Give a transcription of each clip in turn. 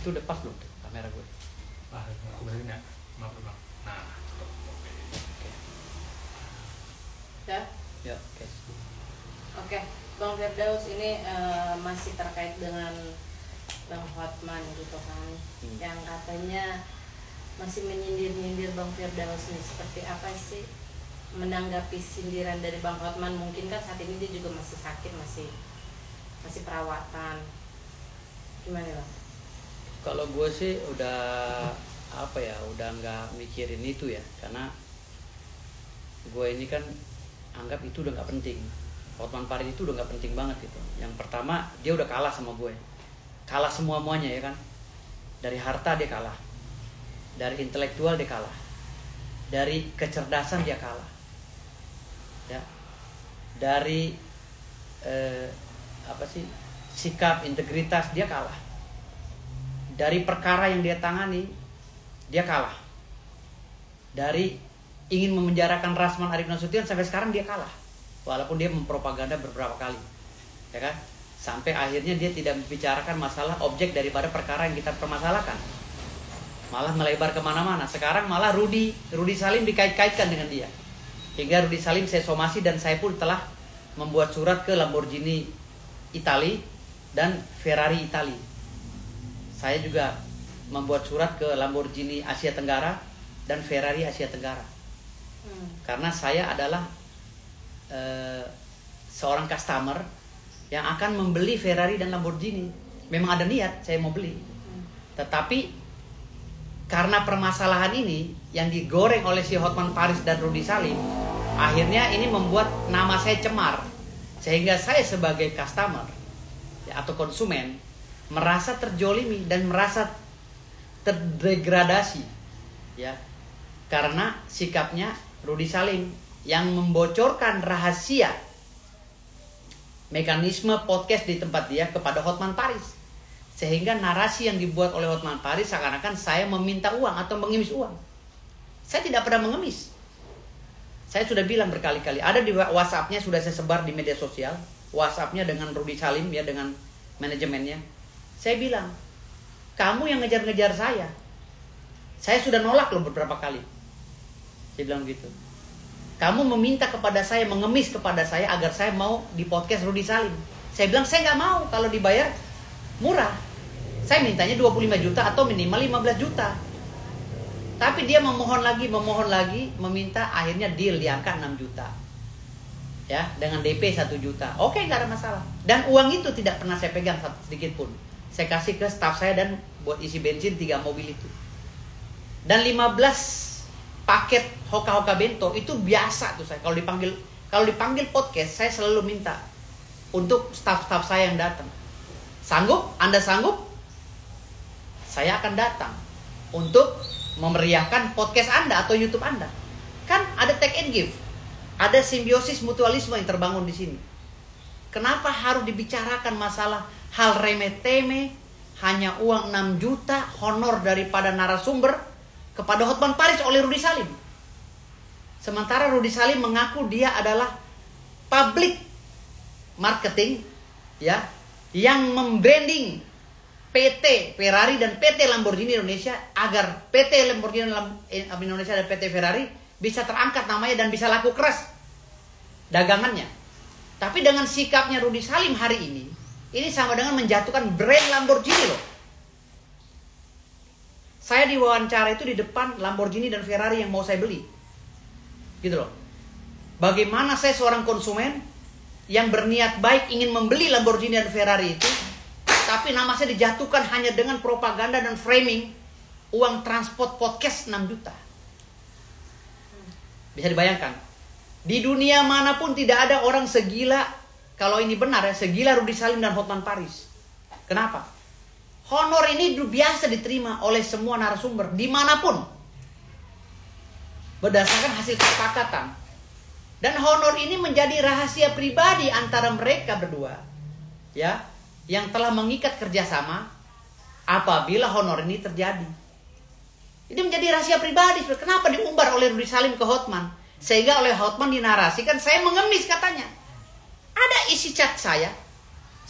Itu udah pas belum tuh kamera gue? Aku benerin ya. Maaf bang. Nah, Ya? Ya, oke. Oke, Bang Firdaus ini masih terkait dengan Bang Hotman gitu kan, yang katanya masih menyindir-nyindir Bang Firdaus nih. Seperti apa sih menanggapi sindiran dari Bang Hotman? Mungkin kan saat ini dia juga masih sakit, masih perawatan. Gimana Bang? Kalau gue sih udah udah nggak mikirin itu ya, karena gue ini kan anggap itu udah nggak penting. Hotman Paris itu udah nggak penting banget gitu. Yang pertama dia udah kalah sama gue, kalah semuanya ya kan. Dari harta dia kalah, dari intelektual dia kalah, dari kecerdasan dia kalah, ya, dari sikap integritas dia kalah, dari perkara yang dia tangani dia kalah, dari ingin memenjarakan Rasman Arif Nasution sampai sekarang dia kalah, walaupun dia mempropaganda beberapa kali, ya kan, sampai akhirnya dia tidak membicarakan masalah objek daripada perkara yang kita permasalahkan, malah melebar kemana-mana. Sekarang malah Rudy Salim dikait-kaitkan dengan dia, hingga Rudy Salim saya somasi dan saya pun telah membuat surat ke Lamborghini Itali dan Ferrari Itali. Saya juga membuat surat ke Lamborghini Asia Tenggara dan Ferrari Asia Tenggara. Karena saya adalah seorang customer yang akan membeli Ferrari dan Lamborghini. Memang ada niat saya mau beli. Tetapi karena permasalahan ini yang digoreng oleh si Hotman Paris dan Rudy Salim, akhirnya ini membuat nama saya cemar. Sehingga saya sebagai customer ya, atau konsumen merasa terjolimi dan merasa terdegradasi ya, karena sikapnya Rudy Salim yang membocorkan rahasia mekanisme podcast di tempat dia kepada Hotman Paris, sehingga narasi yang dibuat oleh Hotman Paris seakan-akan saya meminta uang atau mengemis uang. Saya tidak pernah mengemis. Saya sudah bilang berkali-kali, ada di WhatsApp-nya sudah saya sebar di media sosial, WhatsApp-nya dengan Rudy Salim ya, dengan manajemennya. Saya bilang, kamu yang ngejar-ngejar saya. Saya sudah nolak loh beberapa kali. Saya bilang gitu. Kamu meminta kepada saya, mengemis kepada saya agar saya mau di podcast Rudy Salim. Saya bilang saya nggak mau kalau dibayar murah. Saya mintanya 25 juta atau minimal 15 juta. Tapi dia memohon lagi, meminta, akhirnya deal di angka 6 juta. Ya, dengan DP 1 juta. Oke, nggak ada masalah. Dan uang itu tidak pernah saya pegang sedikit pun. Saya kasih ke staff saya dan buat isi bensin 3 mobil itu. Dan 15 paket hoka-hoka bento itu biasa tuh saya. Kalau dipanggil podcast, saya selalu minta untuk staff-staff saya yang datang. Sanggup? Anda sanggup? Saya akan datang untuk memeriahkan podcast Anda atau YouTube Anda. Kan ada take and give. Ada simbiosis mutualisme yang terbangun di sini. Kenapa harus dibicarakan masalah hal remeh-temeh, hanya uang 6 juta honor daripada narasumber kepada Hotman Paris oleh Rudy Salim? Sementara Rudy Salim mengaku dia adalah public marketing ya, yang membranding PT Ferrari dan PT Lamborghini Indonesia agar PT Lamborghini Indonesia dan PT Ferrari bisa terangkat namanya dan bisa laku keras dagangannya. Tapi dengan sikapnya Rudy Salim hari ini sama dengan menjatuhkan brand Lamborghini loh. Saya diwawancara itu di depan Lamborghini dan Ferrari yang mau saya beli. Gitu loh. Bagaimana saya seorang konsumen yang berniat baik ingin membeli Lamborghini dan Ferrari itu, tapi nama saya dijatuhkan hanya dengan propaganda dan framing uang transport podcast 6 juta. Bisa dibayangkan. Di dunia manapun tidak ada orang segila, kalau ini benar ya, segila Rudy Salim dan Hotman Paris. Kenapa? Honor ini biasa diterima oleh semua narasumber dimanapun, berdasarkan hasil kesepakatan. Dan honor ini menjadi rahasia pribadi antara mereka berdua, ya, yang telah mengikat kerjasama apabila honor ini terjadi. Ini menjadi rahasia pribadi. Kenapa diumbar oleh Rudy Salim ke Hotman? Sehingga oleh Hotman dinarasikan saya mengemis katanya. Ada isi chat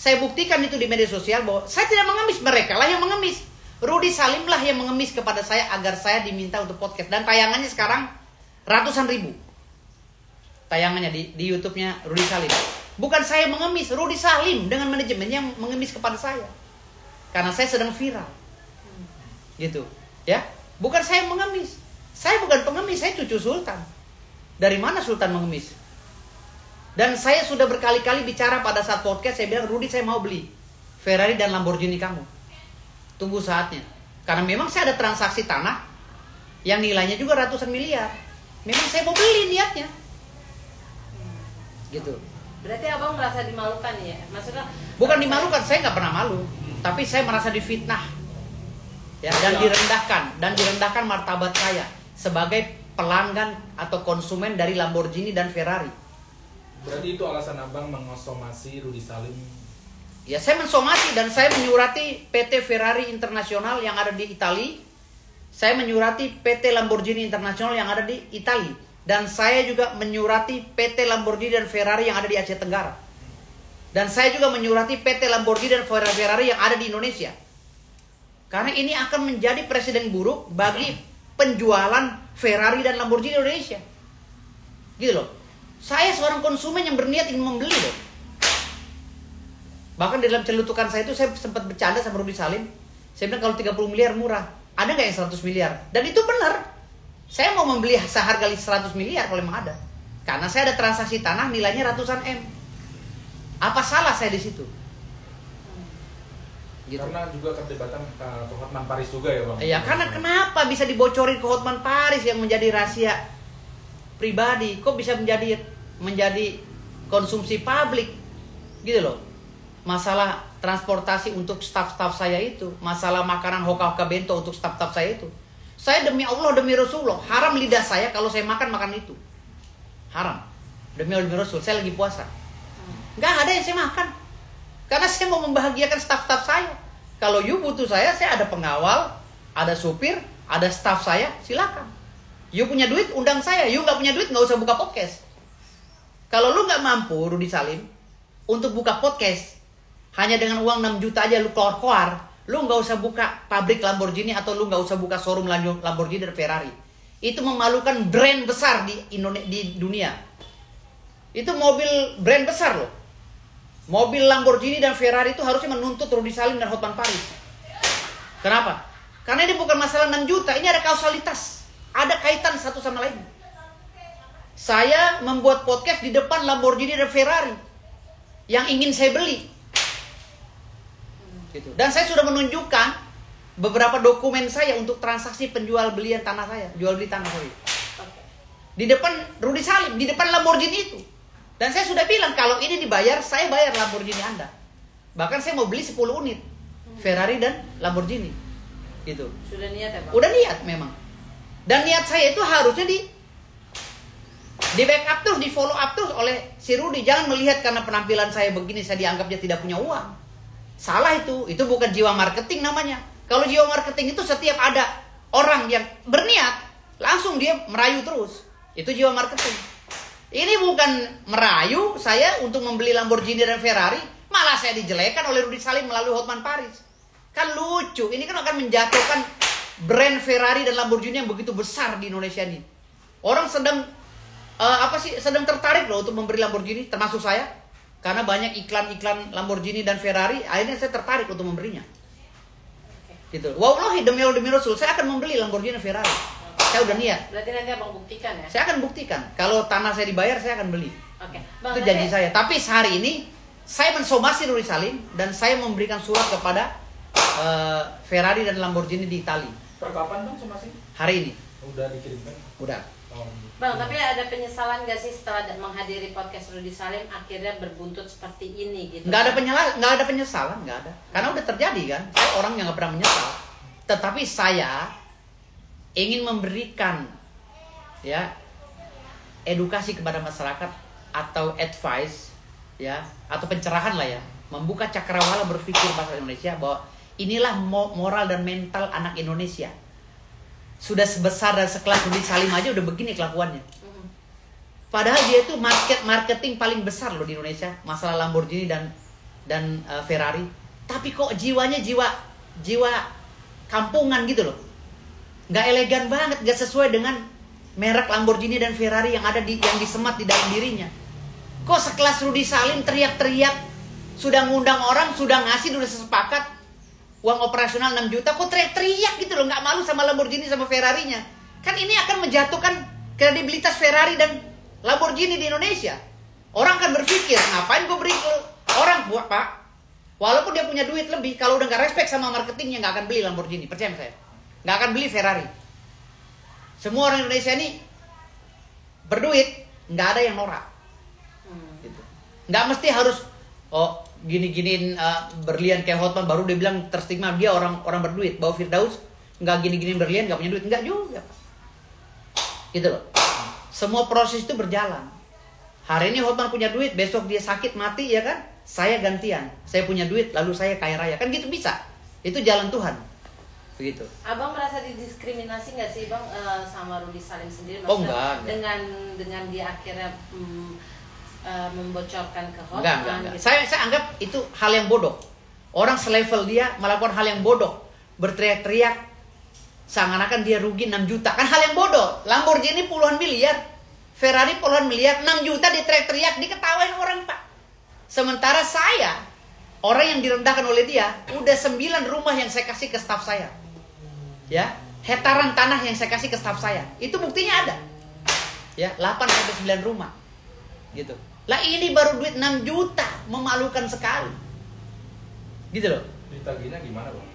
saya buktikan itu di media sosial bahwa saya tidak mengemis, mereka lah yang mengemis. Rudy Salim lah yang mengemis kepada saya agar saya diminta untuk podcast. Dan tayangannya sekarang ratusan ribu. Tayangannya di YouTube-nya Rudy Salim. Bukan saya mengemis, Rudy Salim dengan manajemen yang mengemis kepada saya. Karena saya sedang viral. Gitu. Ya. Bukan saya mengemis. Saya bukan pengemis, saya cucu Sultan. Dari mana Sultan mengemis? Dan saya sudah berkali-kali bicara pada saat podcast, saya bilang, Rudy saya mau beli Ferrari dan Lamborghini kamu. Tunggu saatnya. Karena memang saya ada transaksi tanah yang nilainya juga ratusan miliar. Memang saya mau beli niatnya. Gitu. Berarti abang merasa dimalukan ya? Maksudnya bukan dimalukan, saya nggak pernah malu. Tapi saya merasa difitnah. Ya, dan direndahkan martabat saya sebagai pelanggan atau konsumen dari Lamborghini dan Ferrari. Berarti itu alasan abang mengosomasi Rudy Salim. Ya, saya mensomasi dan saya menyurati PT Ferrari Internasional yang ada di Italia. Saya menyurati PT Lamborghini Internasional yang ada di Italia. Dan saya juga menyurati PT Lamborghini dan Ferrari yang ada di Asia Tenggara. Dan saya juga menyurati PT Lamborghini dan Ferrari yang ada di Indonesia. Karena ini akan menjadi presiden buruk bagi penjualan Ferrari dan Lamborghini Indonesia. Gitu loh. Saya seorang konsumen yang berniat ingin membeli loh. Bahkan di dalam celutukan saya itu saya sempat bercanda sama Rudy Salim. Saya bilang kalau 30 miliar murah, ada nggak yang 100 miliar? Dan itu benar. Saya mau membeli seharga 100 miliar kalau memang ada. Karena saya ada transaksi tanah nilainya ratusan M. Apa salah saya di situ? Gitu. Karena juga keterlibatan ke Hotman Paris juga ya bang? Ya karena kenapa bisa dibocorin ke Hotman Paris yang menjadi rahasia pribadi? Kok bisa menjadi konsumsi publik? Gitu loh. Masalah transportasi untuk staf-staf saya itu, masalah makanan hoka-hoka bento untuk staf-staf saya itu. Saya demi Allah, demi Rasulullah, haram lidah saya kalau saya makan itu. Haram. Demi Allah, demi Rasul, saya lagi puasa. Nggak ada yang saya makan. Karena saya mau membahagiakan staf-staf saya. Kalau you butuh saya ada pengawal, ada supir, ada staf saya, silakan. You punya duit, undang saya. You nggak punya duit, nggak usah buka podcast. Kalau lu nggak mampu, Rudy Salim, untuk buka podcast, hanya dengan uang 6 juta aja lu keluar, lu nggak usah buka pabrik Lamborghini atau lu nggak usah buka showroom Lamborghini dan Ferrari. Itu memalukan brand besar di dunia. Itu mobil brand besar loh. Mobil Lamborghini dan Ferrari itu harusnya menuntut Rudy Salim dan Hotman Paris. Kenapa? Karena ini bukan masalah 6 juta, ini ada kausalitas. Ada kaitan satu sama lain. Saya membuat podcast di depan Lamborghini dan Ferrari yang ingin saya beli. Gitu. Dan saya sudah menunjukkan beberapa dokumen saya untuk transaksi penjual belian tanah saya, jual beli tanah saya. Di depan Rudy Salim, di depan Lamborghini itu. Dan saya sudah bilang kalau ini dibayar, saya bayar Lamborghini Anda. Bahkan saya mau beli 10 unit Ferrari dan Lamborghini. Gitu. Sudah niat ya, Bang? Udah niat memang. Dan niat saya itu harusnya di backup terus, di follow up terus oleh si Rudy. Jangan melihat karena penampilan saya begini saya dianggap dia tidak punya uang. Salah itu bukan jiwa marketing namanya. Kalau jiwa marketing itu setiap ada orang yang berniat, langsung dia merayu terus. Itu jiwa marketing. Ini bukan merayu saya untuk membeli Lamborghini dan Ferrari, malah saya dijelekan oleh Rudy Salim melalui Hotman Paris. Kan lucu, ini kan akan menjatuhkan brand Ferrari dan Lamborghini yang begitu besar di Indonesia ini. Orang sedang sedang tertarik loh untuk memberi Lamborghini, termasuk saya. Karena banyak iklan-iklan Lamborghini dan Ferrari, akhirnya saya tertarik untuk memberinya. Gitu. Wallahi demi Allah demi Rasul, saya akan membeli Lamborghini dan Ferrari. Saya udah niat. Berarti nanti abang buktikan ya? Saya akan buktikan. Kalau tanah saya dibayar, saya akan beli. Oke. Bang, itu janji saya. Tapi sehari ini saya mensomasi Rudy Salim dan saya memberikan surat kepada Ferrari dan Lamborghini di Italia. Per kapan bang somasi? Hari ini. Udah dikirimkan? Udah. Bang, tapi ada penyesalan gak sih setelah menghadiri podcast Rudy Salim akhirnya berbuntut seperti ini gitu? Nggak ada penyesalan, nggak ada. Karena udah terjadi kan. Saya orang yang nggak pernah menyesal. Tetapi saya ingin memberikan ya edukasi kepada masyarakat atau advice ya atau pencerahan lah ya, membuka cakrawala berpikir bahasa Indonesia bahwa inilah moral dan mental anak Indonesia. Sudah sebesar dan sekelas Rudy Salim aja udah begini kelakuannya. Padahal dia itu marketing paling besar loh di Indonesia, masalah Lamborghini dan Ferrari. Tapi kok jiwanya jiwa kampungan gitu loh. Nggak elegan banget, nggak sesuai dengan merek Lamborghini dan Ferrari yang disemat di dalam dirinya. Kok sekelas Rudy Salim teriak-teriak, sudah ngundang orang, sudah ngasih, sudah sepakat uang operasional 6 juta, kok teriak-teriak gitu loh, nggak malu sama Lamborghini sama Ferrarinya. Kan ini akan menjatuhkan kredibilitas Ferrari dan Lamborghini di Indonesia. Orang akan berpikir, ngapain gue beri ke orang buat Pak? Walaupun dia punya duit lebih, kalau udah nggak respect sama marketingnya, nggak akan beli Lamborghini, percaya saya. Nggak akan beli Ferrari. Semua orang Indonesia ini berduit, nggak ada yang norak. Gitu. Nggak mesti harus gini-giniin berlian kayak Hotman baru dia bilang terstigma dia orang berduit. Bahwa Firdaus nggak gini-giniin berlian, nggak punya duit, nggak juga. Gitu loh. Semua proses itu berjalan. Hari ini Hotman punya duit, besok dia sakit mati ya kan? Saya gantian. Saya punya duit, lalu saya kaya raya. Kan gitu bisa. Itu jalan Tuhan. Begitu. Abang merasa didiskriminasi nggak sih Bang sama Rudy Salim sendiri? Maksudnya, enggak. Dengan dia akhirnya membocorkan ke Hotman. Enggak. Gitu. Saya anggap itu hal yang bodoh. Orang selevel dia melakukan hal yang bodoh, berteriak-teriak seakan-akan dia rugi 6 juta. Kan hal yang bodoh. Lamborghini puluhan miliar, Ferrari puluhan miliar, 6 juta diteriak-teriak, diketawain orang Pak. Sementara saya, orang yang direndahkan oleh dia, udah 9 rumah yang saya kasih ke staf saya. Ya, hektaran tanah yang saya kasih ke staf saya. Itu buktinya ada. Ya, 8-9 rumah. Gitu. Lah ini baru duit 6 juta, memalukan sekali. Gitu loh. Ditagihnya gimana Bang?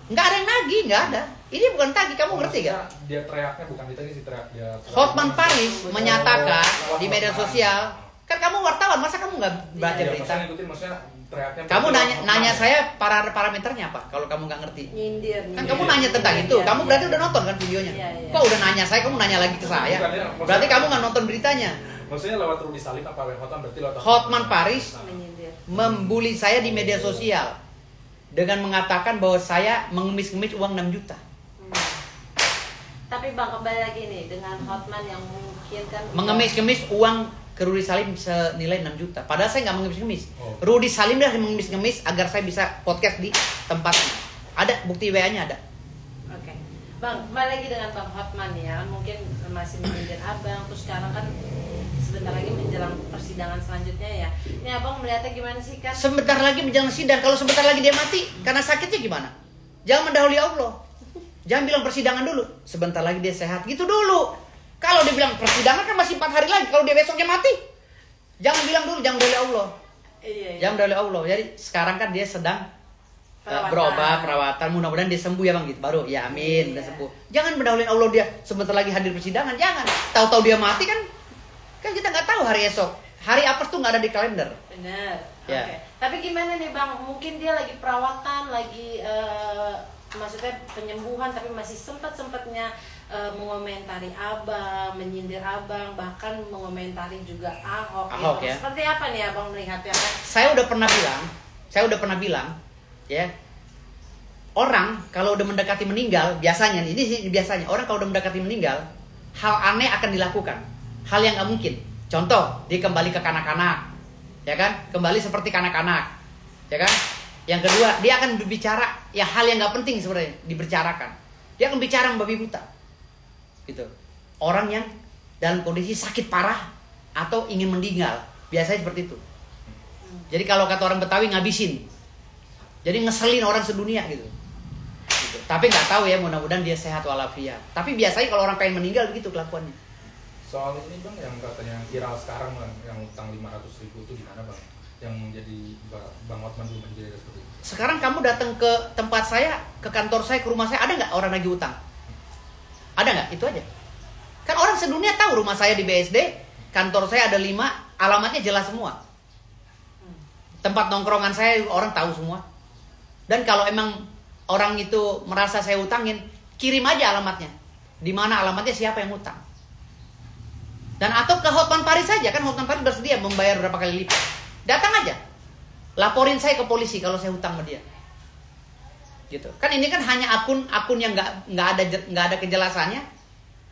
Nggak ada yang nagih, nggak ada. Ini bukan tagih, kamu ngerti Maksudnya, gak? Dia teriaknya bukan ditagih sih, teriak dia. Hotman Paris menyatakan di media sosial, kan kamu wartawan, masa kamu nggak baca Iya, berita? maksudnya teriaknya. Kamu nanya saya parameternya apa? Kalau kamu nggak ngerti, Nyindir. kan kamu nanya tentang itu. Kamu berarti udah nonton kan videonya? Iya. Kok udah nanya saya, kamu nanya lagi ke saya? Berarti kamu nggak nonton beritanya. Maksudnya lewat Rudy Salim apa Hotman berarti lewat Hotman Paris Menyindir. membuli saya di media sosial dengan mengatakan bahwa saya mengemis-ngemis uang 6 juta. Tapi Bang, kembali lagi nih dengan Hotman yang mungkin kan Mengemis-ngemis uang ke Rudy Salim senilai 6 juta. Padahal saya nggak mengemis-ngemis. Oh. Rudy Salim dah mengemis-ngemis agar saya bisa podcast di tempatnya. Ada bukti WA-nya ada. Oke. Bang, kembali lagi dengan Bang Hotman ya. Mungkin masih menyindir Abang. Terus sekarang kan sebentar lagi menjelang persidangan selanjutnya ya. Ini Abang melihatnya gimana sih kan? Sebentar lagi menjelang sidang. Kalau sebentar lagi dia mati karena sakitnya gimana? Jangan mendahului Allah. Jangan bilang persidangan dulu. Sebentar lagi dia sehat. Gitu dulu. Kalau dia bilang persidangan kan masih 4 hari lagi. Kalau dia besoknya mati, jangan bilang dulu. Jangan mendahului Allah. Iya. Jangan mendahului Allah. Jadi sekarang kan dia sedang berobat, perawatan. Mudah-mudahan dia sembuh ya Bang gitu. Baru ya amin, Iya. udah sembuh. Jangan mendahului Allah dia sebentar lagi hadir persidangan. Jangan. Tahu-tahu dia mati kan kita nggak tahu hari esok. Hari apa tuh nggak ada di kalender. Benar. Ya. Oke. Tapi gimana nih Bang? Mungkin dia lagi perawatan, lagi maksudnya penyembuhan, tapi masih sempat-sempatnya mengomentari Abang, menyindir Abang, bahkan mengomentari juga Ahok gitu. Ya. Seperti apa nih Abang melihatnya kan? Saya udah pernah bilang, ya. Orang kalau udah mendekati meninggal, biasanya orang kalau udah mendekati meninggal, hal aneh akan dilakukan. Hal yang nggak mungkin. Contoh, dia kembali ke kanak-kanak, ya kan? Kembali seperti kanak-kanak, ya kan? Yang kedua, dia akan berbicara ya hal yang nggak penting sebenarnya dibicarakan. Dia akan bicara membabi buta, gitu. Orang yang dalam kondisi sakit parah atau ingin meninggal, biasanya seperti itu. Jadi kalau kata orang Betawi ngabisin, jadi ngeselin orang sedunia gitu. Tapi nggak tahu ya, mudah-mudahan dia sehat walafiat. Tapi biasanya kalau orang pengen meninggal begitu kelakuannya. Soal ini Bang, yang katanya viral sekarang Bang, yang utang 500.000 itu gimana Bang? Yang menjadi Bang Hotman dulu menjadi seperti itu. Sekarang kamu datang ke tempat saya, ke kantor saya, ke rumah saya, ada nggak orang lagi utang? Ada nggak? Itu aja. Kan orang sedunia tahu rumah saya di BSD, kantor saya ada 5, alamatnya jelas semua. Tempat nongkrongan saya orang tahu semua. Dan kalau emang orang itu merasa saya utangin, kirim aja alamatnya. Di mana alamatnya, siapa yang utang. Dan atau ke Hotman Paris saja, kan Hotman Paris bersedia membayar berapa kali lipat. Datang aja, laporin saya ke polisi kalau saya hutang sama dia. Gitu. Kan ini kan hanya akun yang nggak ada kejelasannya,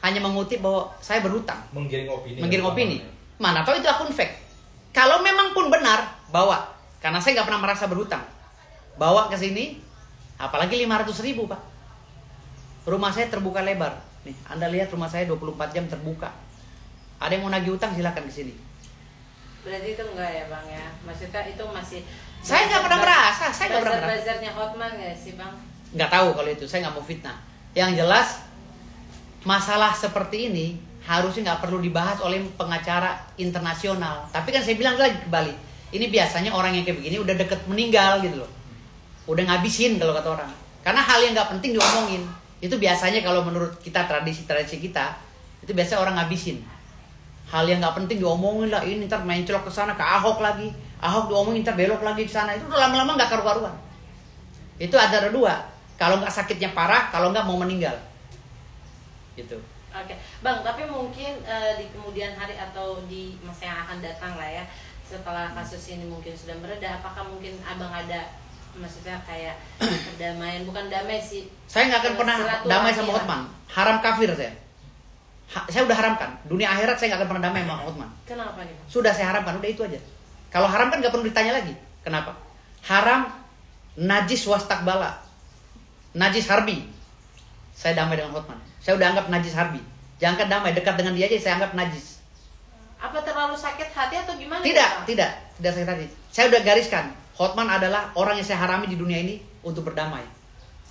hanya mengutip bahwa saya berhutang. Menggiring opini. Mana tahu itu akun fake. Kalau memang pun benar, bawa. Karena saya nggak pernah merasa berhutang. Bawa ke sini, apalagi 500.000 Pak. Rumah saya terbuka lebar. Nih, Anda lihat rumah saya 24 jam terbuka. Ada yang mau nagih utang silakan ke sini. Berarti itu enggak ya Bang ya? Maksudnya itu masih Saya nggak pernah merasa, saya nggak pernah merasa. Bazar-bazarnya Hotman nggak sih Bang? Nggak tahu kalau itu, saya nggak mau fitnah. Yang jelas masalah seperti ini harusnya nggak perlu dibahas oleh pengacara internasional. Tapi kan saya bilang lagi kembali, ini biasanya orang yang kayak begini udah deket meninggal gitu loh, udah ngabisin kalau kata orang. Karena hal yang nggak penting diomongin, itu biasanya kalau menurut kita tradisi kita, itu biasanya orang ngabisin. Hal yang nggak penting diomongin lah, ini ntar main celok ke sana ke Ahok lagi, Ahok diomongin ntar belok lagi ke sana, itu lama-lama nggak karu-karuan. Itu ada dua, kalau nggak sakitnya parah, kalau nggak mau meninggal, gitu. Oke, Bang, tapi mungkin di kemudian hari atau di masa yang akan datang lah ya, setelah kasus ini mungkin sudah mereda, apakah mungkin Abang ada, maksudnya kayak perdamaian, bukan damai sih? Saya nggak akan pernah damai sama Hotman, haram kafir saya. Saya udah haramkan, dunia akhirat saya nggak akan pernah damai sama Hotman. Kenapa nih Bang? Sudah saya haramkan, udah itu aja. Kalau haram kan nggak perlu ditanya lagi, kenapa? Haram, najis wastakbala, najis harbi. Saya damai dengan Hotman. Saya udah anggap najis harbi. Jangan damai, dekat dengan dia aja saya anggap najis. Apa terlalu sakit hati atau gimana? Tidak sakit hati. Saya udah gariskan, Hotman adalah orang yang saya harami di dunia ini untuk berdamai.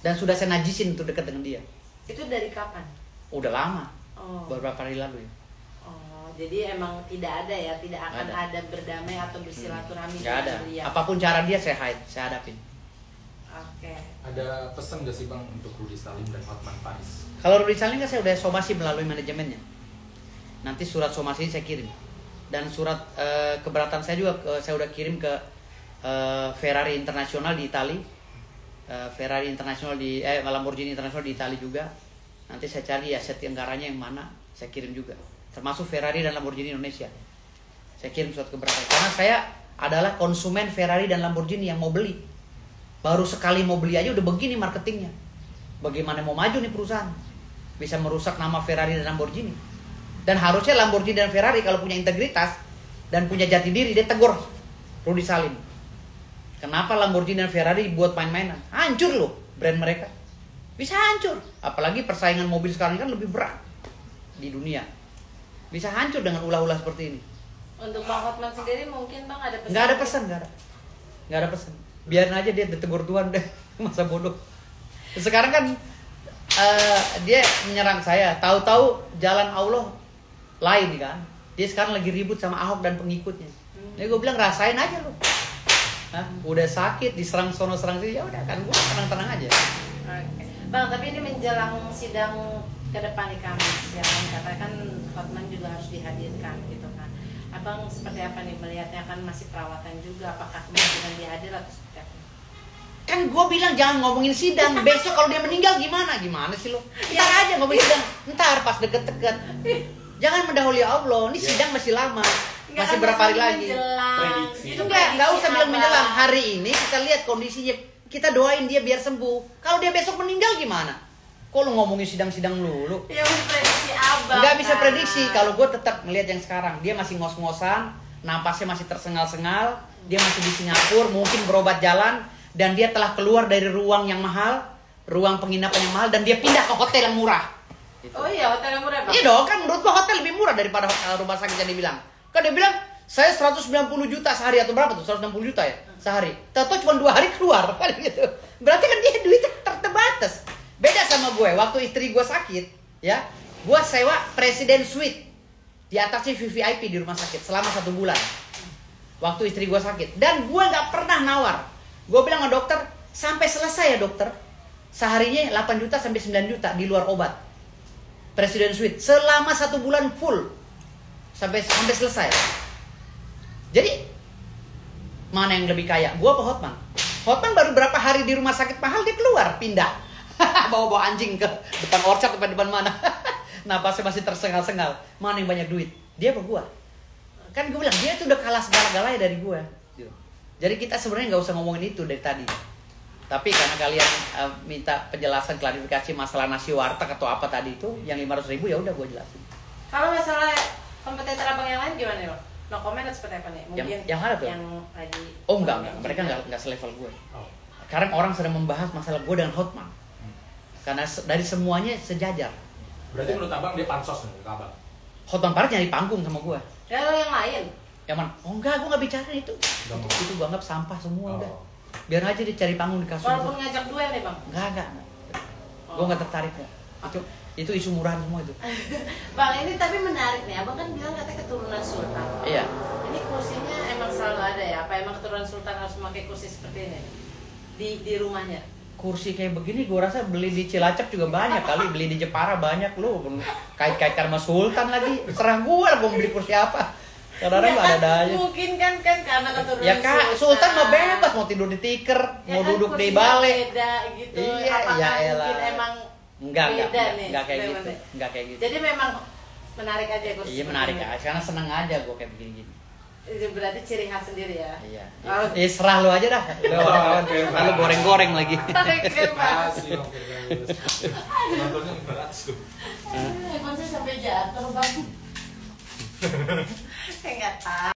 Dan sudah saya najisin untuk dekat dengan dia. Itu dari kapan? Udah lama. Oh. Beberapa hari lalu ya. Oh, jadi emang tidak ada ya, tidak akan ada berdamai atau bersilaturahmi Nggak ada. dengan dia. Apapun cara dia saya hadapin. Oke. Ada pesan gak sih Bang untuk Rudy Salim dan Hotman Paris? Kalau Rudy Salim kan saya udah somasi melalui manajemennya. Nanti surat somasi saya kirim. Dan surat keberatan saya juga saya udah kirim ke Ferrari Internasional di Itali. Ferrari Internasional di Lamborghini Internasional di Itali juga. Nanti saya cari aset anggarannya yang mana, saya kirim juga. Termasuk Ferrari dan Lamborghini Indonesia. Saya kirim surat keberatan. Karena saya adalah konsumen Ferrari dan Lamborghini yang mau beli. Baru sekali mau beli aja udah begini marketingnya. Bagaimana mau maju nih perusahaan? Bisa merusak nama Ferrari dan Lamborghini. Dan harusnya Lamborghini dan Ferrari kalau punya integritas dan punya jati diri, dia tegur Rudy Salim. Kenapa Lamborghini dan Ferrari buat main-mainan? Hancur loh brand mereka. Bisa hancur. Apalagi persaingan mobil sekarang kan lebih berat di dunia. Bisa hancur dengan ulah-ulah seperti ini. Untuk Bang Hotman sendiri mungkin Bang ada pesan? Nggak ada pesan, nggak ada pesan. Biarin aja dia ditegur Tuhan deh, masa bodoh. Sekarang kan dia menyerang saya. Tahu-tahu jalan Allah lain kan. Dia sekarang lagi ribut sama Ahok dan pengikutnya. Jadi gue bilang rasain aja lo. Udah sakit, diserang sono serang sini, ya udah kan gue tenang-tenang aja. Oke. Bang, tapi ini menjelang sidang ke depan nih Kamis, ya kan katakan Hotman juga harus dihadirkan gitu kan. Abang seperti apa nih melihatnya, kan masih perawatan juga, apakah kemungkinan dia hadir atau seperti apa? Kan gue bilang jangan ngomongin sidang. Besok kalau dia meninggal gimana sih lo? Ntar aja ngomongin sidang. Ntar pas deket-deket. Jangan mendahului Allah. Ini sidang masih lama. Masih berapa hari lagi? Prediksi. Enggak usah bilang menjelang. Hari ini kita lihat kondisinya. Kita doain dia biar sembuh. Kalau dia besok meninggal gimana? Kok lu ngomongin sidang-sidang dulu? Ya prediksi Abang. Nggak bisa prediksi. Kalau gue tetap melihat yang sekarang. Dia masih ngos-ngosan. Napasnya masih tersengal-sengal. Dia masih di Singapura. Mungkin berobat jalan. Dan dia telah keluar dari ruang yang mahal, ruang penginapan yang mahal, dan dia pindah ke hotel yang murah. Gitu. Oh iya, hotel yang murah Bang? Iya dong, kan menurut gua hotel lebih murah daripada rumah sakit yang dibilang. Kan dia bilang, saya 190 juta sehari atau berapa tuh? 160 juta ya sehari. Tahu-tahu cuma 2 hari keluar, paling gitu. Berarti kan dia duitnya terbatas. Beda sama gue, waktu istri gue sakit, ya, gue sewa Presiden Suite di atasnya VVIP di rumah sakit selama 1 bulan. Waktu istri gue sakit, dan gue nggak pernah nawar. Gue bilang sama dokter, sampai selesai ya dokter, seharinya 8 juta sampai 9 juta di luar obat. Presiden Suite selama 1 bulan full sampai selesai. Jadi mana yang lebih kaya? Gue apa Hotman? Hotman baru berapa hari di rumah sakit mahal dia keluar pindah, bawa anjing ke depan orchard depan mana? Napasnya masih tersengal-sengal. Mana yang banyak duit? Dia apa gue? Kan gue bilang dia tuh udah kalah segala-galanya dari gue. Jadi kita sebenarnya nggak usah ngomongin itu dari tadi. Tapi karena kalian minta penjelasan klarifikasi masalah nasi warteg atau apa tadi itu, yang 500.000 ya udah gue jelasin. Kalau masalah kompetitor Abang yang lain gimana Bang? No comment atau seperti apa nih? Mungkin yang mana tuh? Yang lagi. Oh enggak, mereka nggak selevel gue. Sekarang orang sedang membahas masalah gue dengan Hotman. Karena dari semuanya sejajar. Berarti menurut abang dia pansos nih ke abang. Hotman Paris nyari panggung sama gua. Kalau yang lain, Yang mana? Oh enggak, gua nggak bicara itu. Itu gua anggap sampah semua udah. Biar aja dia cari panggung di kasus. walaupun ngajak duel nih bang. Enggak. Gua nggak tertarik ya. Itu isu murahan semua itu. Bang, ini tapi menarik nih. Abang kan bilang katanya keturunan sultan. Iya. Ini kursinya emang selalu ada ya? Apa emang keturunan sultan harus memakai kursi seperti ini di rumahnya? Kursi kayak begini gue rasa beli di Cilacap juga banyak kali, beli di Jepara banyak lu. Kait-kaitan sama sultan lagi. Serah gue lah mau beli kursi apa. Kadang-kadang Ya ada aja. Mungkin kan karena keturunan Ya kak, sultan mau bebas, mau tidur di tikar, Ya mau kan duduk di kursinya balai. beda gitu. Iya, Apakah ya mungkin elah. emang Enggak beda kayak nih, gitu. Enggak kayak gitu. Jadi memang menarik aja kursi. Iya menarik ini. aja, karena seneng aja gue kayak begini-gini. Itu berarti ciri khas sendiri ya. Iya. Oh. Serah lu aja dah. Lalu goreng-goreng lagi. Oke, Bang. Kasih Bang Firdaus. Nontonnya berat tuh. Emang saya sampai jatuh bang. Saya nggak tahu.